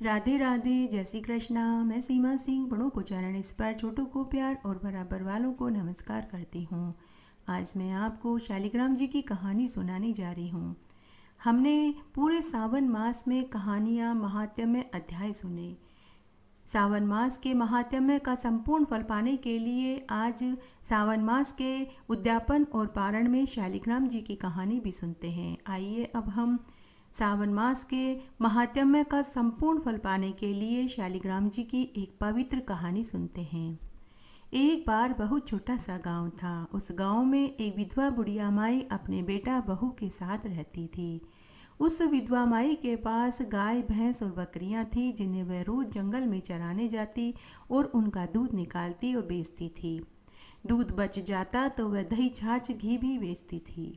राधे राधे, जय श्री कृष्णा। मैं सीमा सिंह बड़ों को चरण इस पर, छोटों को प्यार और बराबर वालों को नमस्कार करती हूँ। आज मैं आपको शालिग्राम जी की कहानी सुनाने जा रही हूँ। हमने पूरे सावन मास में कहानियाँ महात्म्य अध्याय सुने। सावन मास के महात्म्य का संपूर्ण फल पाने के लिए आज सावन मास के उद्यापन और पारण में शालिग्राम जी की कहानी भी सुनते हैं। आइए अब हम सावन मास के महात्म्य का संपूर्ण फल पाने के लिए शालिग्राम जी की एक पवित्र कहानी सुनते हैं। एक बार बहुत छोटा सा गांव था। उस गांव में एक विधवा बुढ़िया माई अपने बेटा बहू के साथ रहती थी। उस विधवा माई के पास गाय भैंस और बकरियां थी, जिन्हें वह रोज जंगल में चराने जाती और उनका दूध निकालती और बेचती थी। दूध बच जाता तो वह दही छाछ घी भी बेचती थी।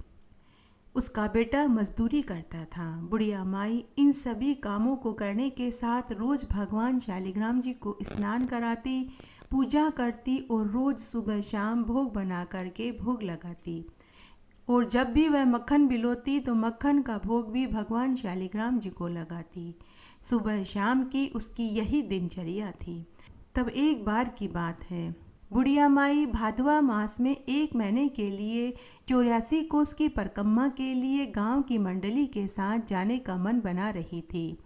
उसका बेटा मजदूरी करता था। बुढ़िया माई इन सभी कामों को करने के साथ रोज भगवान शालिग्राम जी को स्नान कराती, पूजा करती और रोज सुबह शाम भोग बना करके भोग लगाती। और जब भी वह मक्खन बिलोती तो मक्खन का भोग भी भगवान शालिग्राम जी को लगाती। सुबह शाम की उसकी यही दिनचर्या थी। तब एक बार की बात है, बुढ़िया माई भादवा मास में 1 महीने के लिए 84 कोस की परिक्रमा के लिए गांव की मंडली के साथ जाने का मन बना रही थी।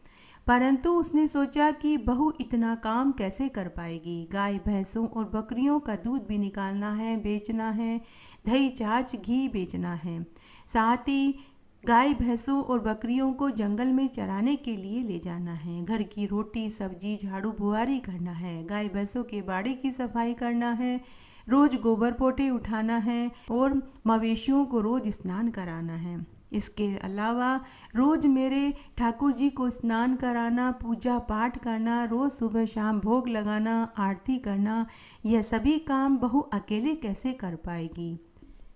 परंतु उसने सोचा कि बहू इतना काम कैसे कर पाएगी। गाय भैंसों और बकरियों का दूध भी निकालना है, बेचना है, दही छाछ घी बेचना है, साथ ही गाय भैंसों और बकरियों को जंगल में चराने के लिए ले जाना है, घर की रोटी सब्जी झाड़ू बुआरी करना है, गाय भैंसों के बाड़े की सफाई करना है, रोज गोबर पोटे उठाना है और मवेशियों को रोज स्नान कराना है। इसके अलावा रोज मेरे ठाकुर जी को स्नान कराना, पूजा पाठ करना, रोज सुबह शाम भोग लगाना, आरती करना, यह सभी काम बहू अकेले कैसे कर पाएगी।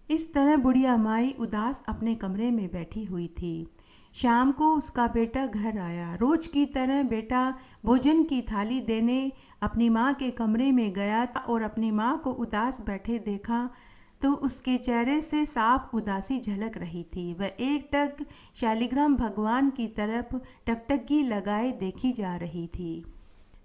इस तरह बुढ़िया माई उदास अपने कमरे में बैठी हुई थी। शाम को उसका बेटा घर आया। रोज की तरह बेटा भोजन की थाली देने अपनी माँ के कमरे में गया और अपनी माँ को उदास बैठे देखा तो उसके चेहरे से साफ उदासी झलक रही थी। वह एकटक शालिग्राम भगवान की तरफ टकटकी लगाए देखी जा रही थी।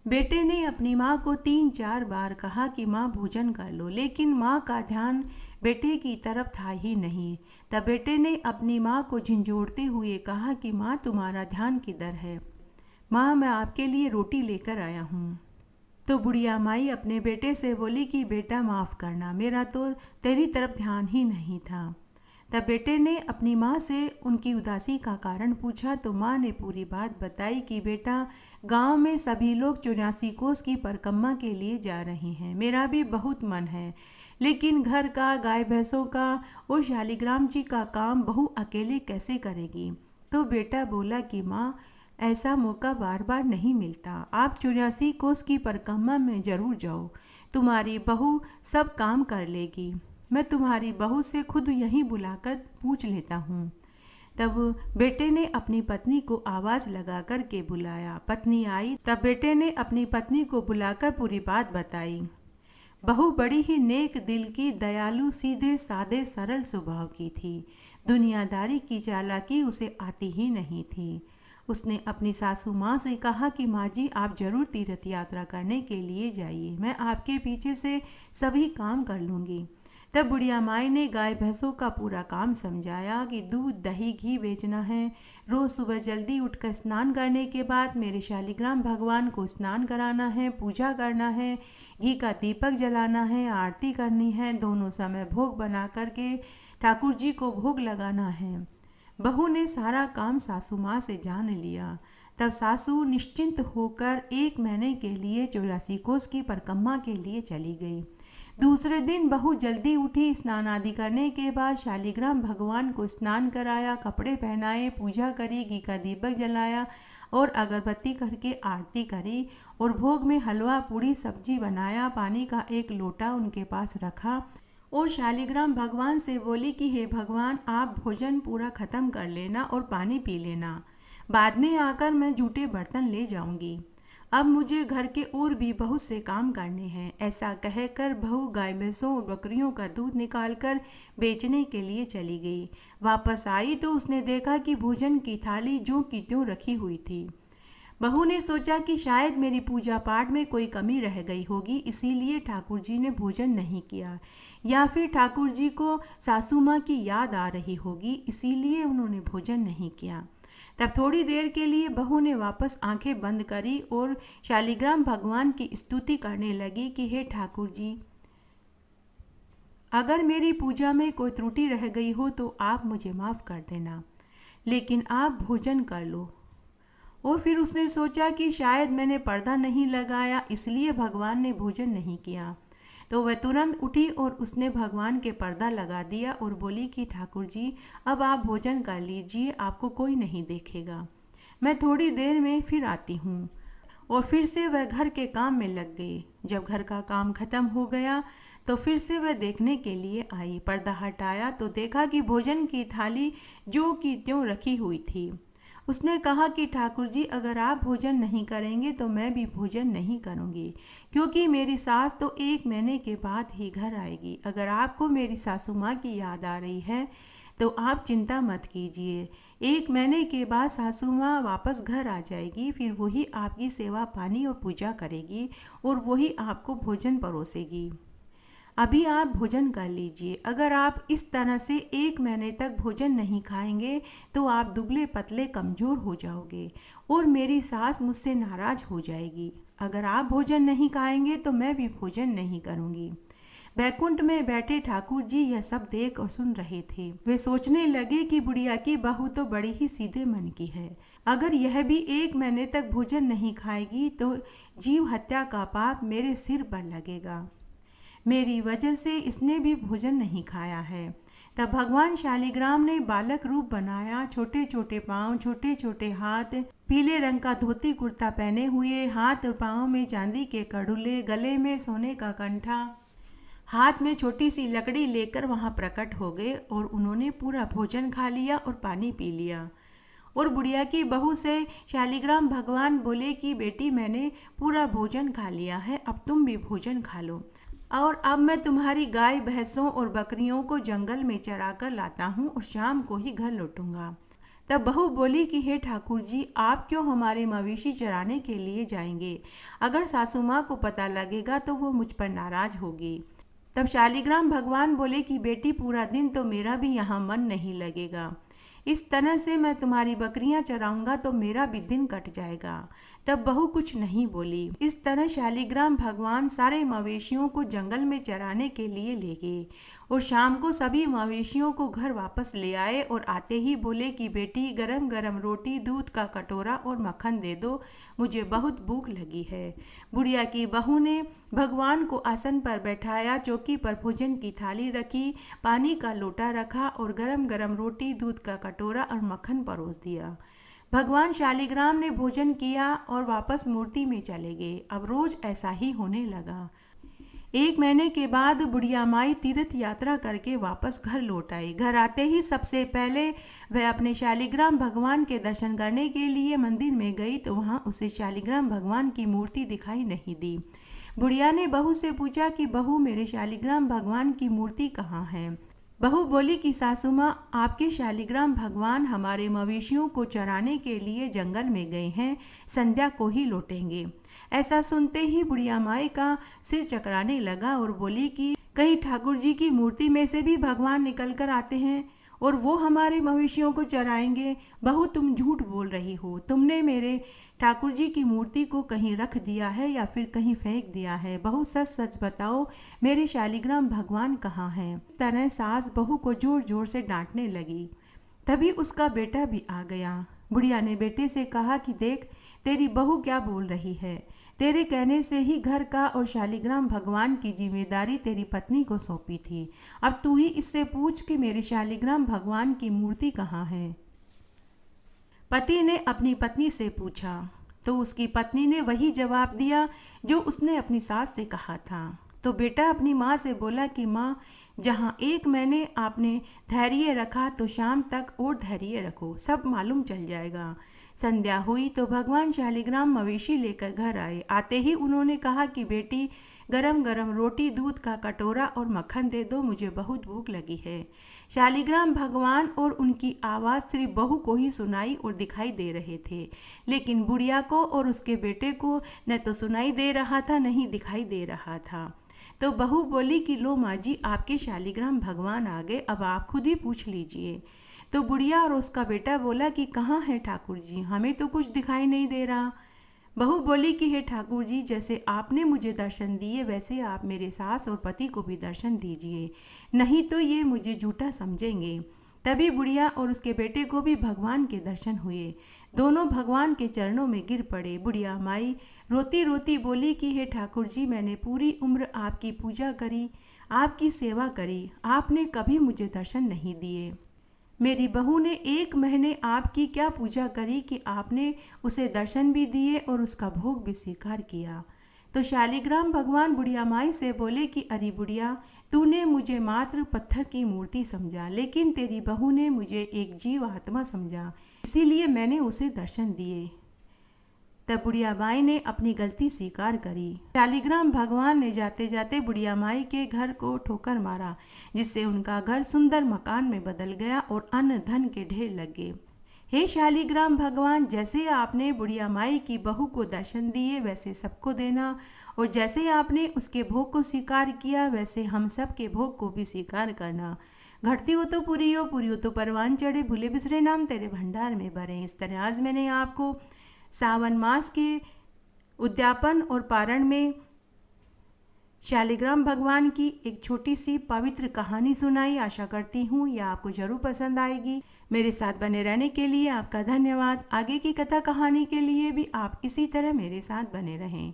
बेटे ने अपनी माँ को 3-4 बार कहा कि माँ भोजन कर लो, लेकिन माँ का ध्यान बेटे की तरफ था ही नहीं। तब बेटे ने अपनी माँ को झंझोड़ते हुए कहा कि माँ तुम्हारा ध्यान किधर है। माँ मैं आपके लिए रोटी लेकर आया हूँ। तो बुढ़िया माई अपने बेटे से बोली कि बेटा माफ़ करना, मेरा तो तेरी तरफ ध्यान ही नहीं था। तब बेटे ने अपनी माँ से उनकी उदासी का कारण पूछा तो माँ ने पूरी बात बताई कि बेटा गांव में सभी लोग 84 कोस की परिक्रमा के लिए जा रहे हैं। मेरा भी बहुत मन है, लेकिन घर का गाय भैंसों का और शालिग्राम जी का काम बहू अकेले कैसे करेगी। तो बेटा बोला कि माँ ऐसा मौका बार बार नहीं मिलता। आप 84 कोस की परिक्रमा में जरूर जाओ, तुम्हारी बहू सब काम कर लेगी। मैं तुम्हारी बहू से खुद यहीं बुलाकर पूछ लेता हूँ। तब बेटे ने अपनी पत्नी को आवाज़ लगा कर के बुलाया। पत्नी आई। तब बेटे ने अपनी पत्नी को बुलाकर पूरी बात बताई। बहू बड़ी ही नेक दिल की, दयालु, सीधे साधे सरल स्वभाव की थी। दुनियादारी की चालाकी उसे आती ही नहीं थी। उसने अपनी सासू माँ से कहा कि माँ जी आप जरूर तीर्थ यात्रा करने के लिए जाइए, मैं आपके पीछे से सभी काम कर लूँगी। तब बुढ़िया माई ने गाय भैंसों का पूरा काम समझाया कि दूध दही घी बेचना है, रोज़ सुबह जल्दी उठकर स्नान करने के बाद मेरे शालिग्राम भगवान को स्नान कराना है, पूजा करना है, घी का दीपक जलाना है, आरती करनी है, दोनों समय भोग बना करके ठाकुर जी को भोग लगाना है। बहू ने सारा काम सासू माँ से जान लिया। तब सासू निश्चिंत होकर 1 महीने के लिए 84 कोस की परिक्रमा के लिए चली गई। दूसरे दिन बहू जल्दी उठी। स्नान आदि करने के बाद शालिग्राम भगवान को स्नान कराया, कपड़े पहनाए, पूजा करी, घी का दीपक जलाया और अगरबत्ती करके आरती करी और भोग में हलवा पूड़ी सब्जी बनाया। पानी का एक लोटा उनके पास रखा और शालिग्राम भगवान से बोली कि हे भगवान आप भोजन पूरा ख़त्म कर लेना और पानी पी लेना, बाद में आकर मैं जूठे बर्तन ले जाऊंगी। अब मुझे घर के और भी बहुत से काम करने हैं। ऐसा कहकर बहू गाय भैंसों और बकरियों का दूध निकालकर बेचने के लिए चली गई। वापस आई तो उसने देखा कि भोजन की थाली ज्यों की त्यों रखी हुई थी। बहू ने सोचा कि शायद मेरी पूजा पाठ में कोई कमी रह गई होगी, इसीलिए ठाकुर जी ने भोजन नहीं किया, या फिर ठाकुर जी को सासू माँ की याद आ रही होगी, इसीलिए उन्होंने भोजन नहीं किया। तब थोड़ी देर के लिए बहू ने वापस आंखें बंद करी और शालिग्राम भगवान की स्तुति करने लगी कि हे ठाकुर जी, अगर मेरी पूजा में कोई त्रुटि रह गई हो तो आप मुझे माफ़ कर देना, लेकिन आप भोजन कर लो। और फिर उसने सोचा कि शायद मैंने पर्दा नहीं लगाया, इसलिए भगवान ने भोजन नहीं किया। तो वह तुरंत उठी और उसने भगवान के पर्दा लगा दिया और बोली कि ठाकुर जी, अब आप भोजन कर लीजिए, आपको कोई नहीं देखेगा, मैं थोड़ी देर में फिर आती हूँ। और फिर से वह घर के काम में लग गई। जब घर का काम खत्म हो गया तो फिर से वह देखने के लिए आई। पर्दा हटाया तो देखा कि भोजन की थाली जो की त्यों रखी हुई थी। उसने कहा कि ठाकुर जी, अगर आप भोजन नहीं करेंगे तो मैं भी भोजन नहीं करूँगी, क्योंकि मेरी सास तो 1 महीने के बाद ही घर आएगी। अगर आपको मेरी सासू माँ की याद आ रही है तो आप चिंता मत कीजिए, 1 महीने के बाद सासू माँ वापस घर आ जाएगी, फिर वही आपकी सेवा पानी और पूजा करेगी और वही आपको भोजन परोसेगी। अभी आप भोजन कर लीजिए। अगर आप इस तरह से 1 महीने तक भोजन नहीं खाएंगे तो आप दुबले पतले कमज़ोर हो जाओगे और मेरी सास मुझसे नाराज़ हो जाएगी। अगर आप भोजन नहीं खाएंगे तो मैं भी भोजन नहीं करूँगी। बैकुंठ में बैठे ठाकुर जी यह सब देख और सुन रहे थे। वे सोचने लगे कि बुढ़िया की बहू तो बड़ी ही सीधे मन की है। अगर यह भी 1 महीने तक भोजन नहीं खाएगी तो जीव हत्या का पाप मेरे सिर पर लगेगा। मेरी वजह से इसने भी भोजन नहीं खाया है। तब भगवान शालिग्राम ने बालक रूप बनाया, छोटे छोटे पाँव, छोटे छोटे हाथ, पीले रंग का धोती कुर्ता पहने हुए, हाथ और पाँव में चांदी के कड़ुले, गले में सोने का कंठा, हाथ में छोटी सी लकड़ी लेकर वहाँ प्रकट हो गए और उन्होंने पूरा भोजन खा लिया और पानी पी लिया। और बुढ़िया की बहू से शालिग्राम भगवान बोले कि बेटी, मैंने पूरा भोजन खा लिया है, अब तुम भी भोजन खा लो, और अब मैं तुम्हारी गाय, भैंसों और बकरियों को जंगल में चरा कर लाता हूँ और शाम को ही घर लौटूंगा। तब बहू बोली कि हे ठाकुर जी, आप क्यों हमारे मवेशी चराने के लिए जाएंगे? अगर सासू माँ को पता लगेगा तो वो मुझ पर नाराज होगी। तब शालिग्राम भगवान बोले कि बेटी, पूरा दिन तो मेरा भी यहाँ मन नहीं लगेगा, इस तरह से मैं तुम्हारी बकरियां चराऊंगा तो मेरा भी दिन कट जाएगा। तब बहू कुछ नहीं बोली। इस तरह शालिग्राम भगवान सारे मवेशियों को जंगल में चराने के लिए ले गए और शाम को सभी मवेशियों को घर वापस ले आए और आते ही बोले कि बेटी, गरम गरम रोटी, दूध का कटोरा और मक्खन दे दो, मुझे बहुत भूख लगी है। बुढ़िया की बहू ने भगवान को आसन पर बैठाया, चौकी पर भोजन की थाली रखी, पानी का लोटा रखा और गरम गरम रोटी, दूध का कटोरा और मक्खन परोस दिया। भगवान शालिग्राम ने भोजन किया और वापस मूर्ति में चले गए। अब रोज ऐसा ही होने लगा। 1 महीने के बाद बुढ़िया माई तीर्थ यात्रा करके वापस घर लौट आई। घर आते ही सबसे पहले वह अपने शालिग्राम भगवान के दर्शन करने के लिए मंदिर में गई तो वहाँ उसे शालिग्राम भगवान की मूर्ति दिखाई नहीं दी। बुढ़िया ने बहू से पूछा कि बहू, मेरे शालिग्राम भगवान की मूर्ति कहाँ है? बहू बोली कि सासू माँ, आपके शालिग्राम भगवान हमारे मवेशियों को चराने के लिए जंगल में गए हैं, संध्या को ही लौटेंगे। ऐसा सुनते ही बुढ़िया माई का सिर चकराने लगा और बोली कि कहीं ठाकुर जी की मूर्ति में से भी भगवान निकल कर आते हैं और वो हमारे मवेशियों को चराएंगे। बहू, तुम झूठ बोल रही हो, तुमने मेरे ठाकुर जी की मूर्ति को कहीं रख दिया है या फिर कहीं फेंक दिया है। बहू, सच सच बताओ, मेरे शालिग्राम भगवान कहाँ हैं? इस तरह सास बहू को जोर जोर से डांटने लगी। तभी उसका बेटा भी आ गया। बुढ़िया ने बेटे से कहा कि देख, तेरी बहू क्या बोल रही है। तेरे कहने से ही घर का और शालिग्राम भगवान की जिम्मेदारी तेरी पत्नी को सौंपी थी। अब तू ही इससे पूछ कि मेरे शालिग्राम भगवान की मूर्ति कहाँ है। पति ने अपनी पत्नी से पूछा तो उसकी पत्नी ने वही जवाब दिया जो उसने अपनी सास से कहा था। तो बेटा अपनी माँ से बोला कि माँ, जहाँ एक महीने आपने धैर्य रखा तो शाम तक और धैर्य रखो, सब मालूम चल जाएगा। संध्या हुई तो भगवान शालिग्राम मवेशी लेकर घर आए। आते ही उन्होंने कहा कि बेटी, गरम गरम रोटी, दूध का कटोरा और मक्खन दे दो, मुझे बहुत भूख लगी है। शालिग्राम भगवान और उनकी आवाज़ सिर्फ बहू को ही सुनाई और दिखाई दे रहे थे, लेकिन बुढ़िया को और उसके बेटे को न तो सुनाई दे रहा था न ही दिखाई दे रहा था। तो बहू बोली कि लो माँ जी, आपके शालिग्राम भगवान आ गए, अब आप खुद ही पूछ लीजिए। तो बुढ़िया और उसका बेटा बोला कि कहाँ है ठाकुर जी, हमें तो कुछ दिखाई नहीं दे रहा। बहू बोली कि हे ठाकुर जी, जैसे आपने मुझे दर्शन दिए वैसे आप मेरे सास और पति को भी दर्शन दीजिए, नहीं तो ये मुझे झूठा समझेंगे। तभी बुढ़िया और उसके बेटे को भी भगवान के दर्शन हुए। दोनों भगवान के चरणों में गिर पड़े। बुढ़िया माई रोती रोती बोली कि हे ठाकुर जी, मैंने पूरी उम्र आपकी पूजा करी, आपकी सेवा करी, आपने कभी मुझे दर्शन नहीं दिए। मेरी बहू ने 1 महीने आपकी क्या पूजा करी कि आपने उसे दर्शन भी दिए और उसका भोग भी स्वीकार किया। तो शालिग्राम भगवान बुढ़िया माई से बोले कि अरे बुढ़िया, तूने मुझे मात्र पत्थर की मूर्ति समझा, लेकिन तेरी बहू ने मुझे एक जीव आत्मा समझा, इसीलिए मैंने उसे दर्शन दिए। तब बुढ़िया माई ने अपनी गलती स्वीकार करी। शालिग्राम भगवान ने जाते जाते बुढ़िया माई के घर को ठोकर मारा, जिससे उनका घर सुंदर मकान में बदल गया और अन्न धन के ढेर लग गए। हे शालिग्राम भगवान, जैसे आपने बुढ़िया माई की बहू को दर्शन दिए वैसे सबको देना, और जैसे आपने उसके भोग को स्वीकार किया वैसे हम सब के भोग को भी स्वीकार करना। घटती हो तो पूरी हो तो परवान चढ़े, भूले बिसरे नाम तेरे भंडार में भरे। इस तरह आज मैंने आपको सावन मास के उद्यापन और पारण में शालिग्राम भगवान की एक छोटी सी पवित्र कहानी सुनाई। आशा करती हूँ यह आपको ज़रूर पसंद आएगी। मेरे साथ बने रहने के लिए आपका धन्यवाद। आगे की कथा कहानी के लिए भी आप इसी तरह मेरे साथ बने रहें।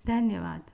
धन्यवाद।